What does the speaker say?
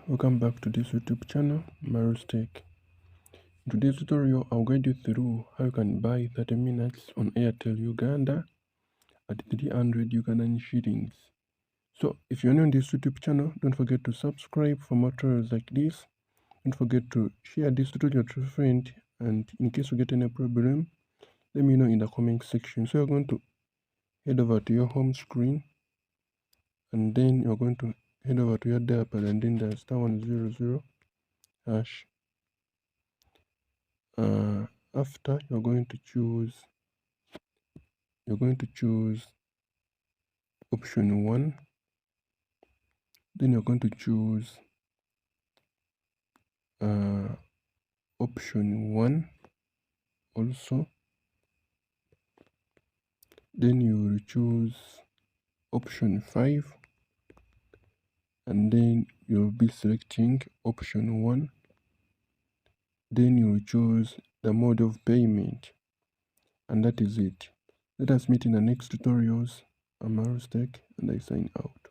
Welcome back to this YouTube channel, Maru's Tech. In today's tutorial, I'll guide you through how you can buy 30 minutes on Airtel Uganda at 300 Ugandan shillings. So, if you're new on this YouTube channel, don't forget to subscribe for more tutorials like this. Don't forget to share this tutorial to a friend, and in case you get any problem, let me know in the comment section. So, you're going to head over to your home screen, and then you're going to head over to your dial pad, and then the *100# hash. After you're going to choose option 1, then you're going to choose option 1 also, then you will choose option 5, and then you'll be selecting option 1, then you will choose the mode of payment, and that is it. Let us meet in the next tutorials. I'm Maru's Tech, and I sign out.